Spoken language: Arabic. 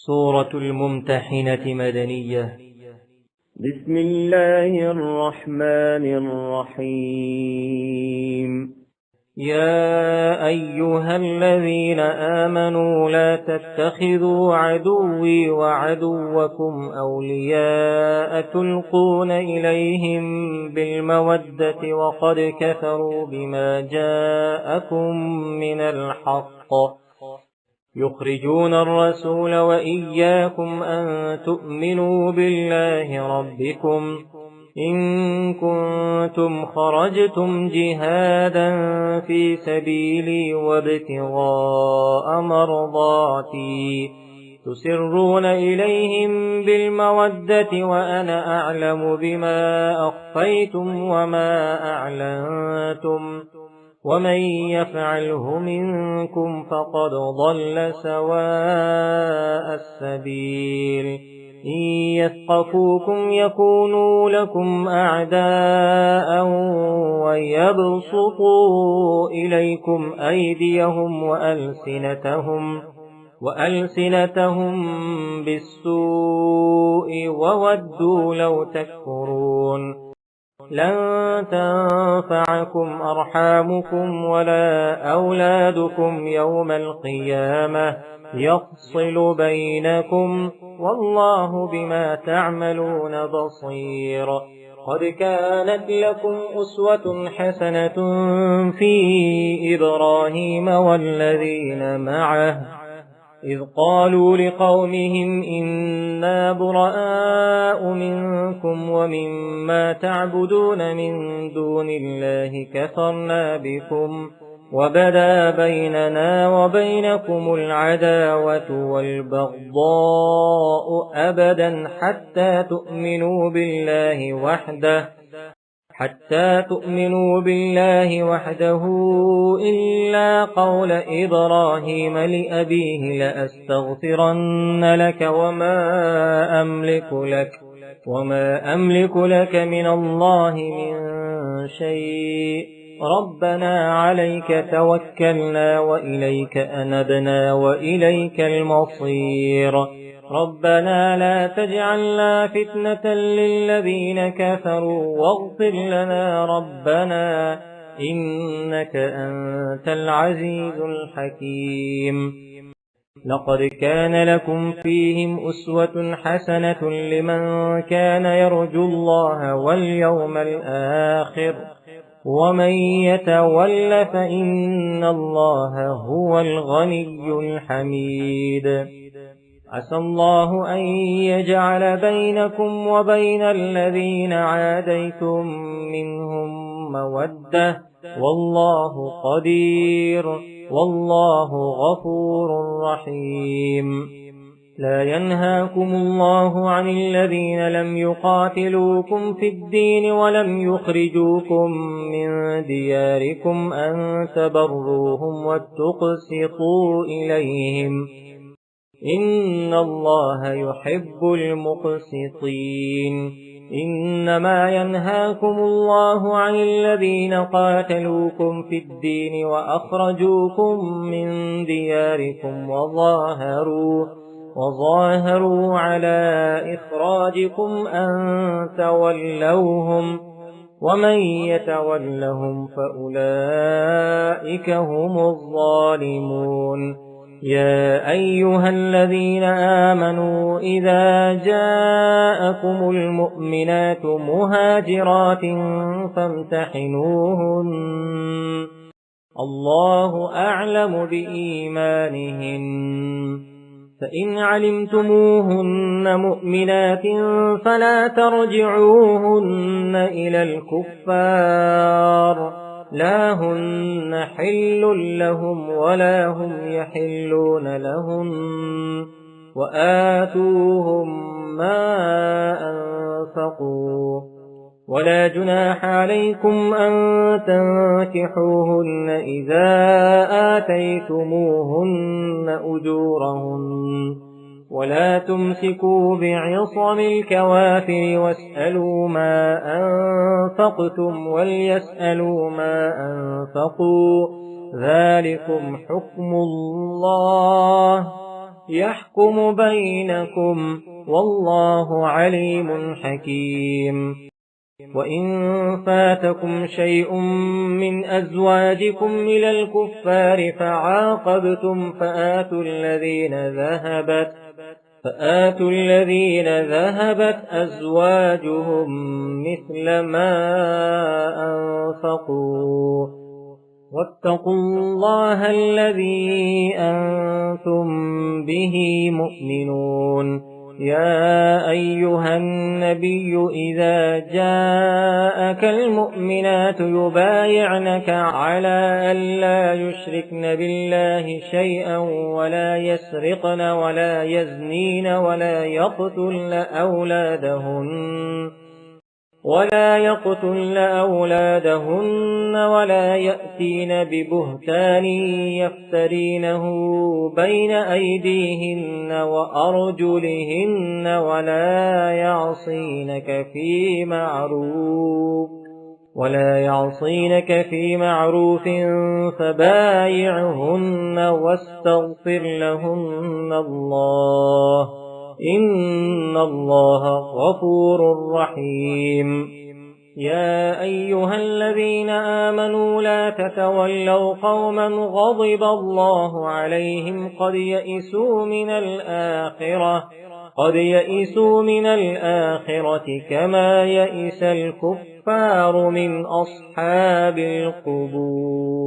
سورة الممتحنة مدنية. بسم الله الرحمن الرحيم. يا أيها الذين آمنوا لا تتخذوا عدوي وعدوكم أولياء تلقون إليهم بالمودة وقد كفروا بما جاءكم من الحق يخرجون الرسول وإياكم أن تؤمنوا بالله ربكم إن كنتم خرجتم جهادا في سبيلي وابتغاء مرضاتي تسرون إليهم بالمودة وأنا أعلم بما أخفيتم وما أعلنتم ومن يفعله منكم فقد ضل سواء السبيل إن يثقفوكم يكونوا لكم أعداء ويبسطوا إليكم أيديهم وألسنتهم بالسوء وودوا لو تكفرون لن تنفعكم أرحامكم ولا أولادكم يوم القيامة يفصل بينكم والله بما تعملون بصير. قد كانت لكم أسوة حسنة في إبراهيم والذين معه إذ قالوا لقومهم إنا براء منكم ومما تعبدون من دون الله كفرنا بكم وبدا بيننا وبينكم العداوة والبغضاء أبدا حتى تؤمنوا بالله وحده إلا قول إبراهيم لأبيه لأستغفرن لك وما أملك لك من الله من شيء ربنا عليك توكلنا وإليك أنبنا وإليك المصير ربنا لا تجعلنا فتنة للذين كفروا واغفر لنا ربنا إنك أنت العزيز الحكيم. لقد كان لكم فيهم أسوة حسنة لمن كان يرجو الله واليوم الآخر ومن يتول فإن الله هو الغني الحميد. عسى الله أن يجعل بينكم وبين الذين عاديتم منهم مودة والله قدير والله غفور رحيم. لا ينهاكم الله عن الذين لم يقاتلوكم في الدين ولم يخرجوكم من دياركم أن تبروهم وتقسطوا إليهم إن الله يحب المقسطين. إنما ينهاكم الله عن الذين قاتلوكم في الدين وأخرجوكم من دياركم وظاهروا على إخراجكم أن تولوهم ومن يتولهم فأولئك هم الظالمون. يا أيها الذين آمنوا إذا جاءكم المؤمنات مهاجرات فامتحنوهن الله أعلم بإيمانهن فإن علمتموهن مؤمنات فلا ترجعوهن إلى الكفار لا هن حل لهم ولا هم يحلون لهم وآتوهم ما أنفقوا ولا جناح عليكم أن تنكحوهن إذا آتيتموهن أجورهن ولا تمسكوا بعصم الكوافر واسألوا ما أنفقتم وليسألوا ما أنفقوا ذلكم حكم الله يحكم بينكم والله عليم حكيم. وإن فاتكم شيء من أزواجكم إلى الكفار فعاقبتم فآتوا الذين ذهبت أزواجهم مثل ما أنفقوا واتقوا الله الذي أنتم به مؤمنون. يا أيها النبي إذا جاءك المؤمنات يبايعنك على ألا يشركن بالله شيئا ولا يسرقن ولا يزنين ولا يقتلن أولادهن ولا يأتين ببهتان يفترينه بين أيديهن وأرجلهن ولا يعصينك في معروف فبايعهن واستغفر لهن الله إن الله غفور رحيم. يا أيها الذين آمنوا لا تتولوا قوما غضب الله عليهم قد يئسوا من الآخرة كما يئس الكفار من أصحاب القبور.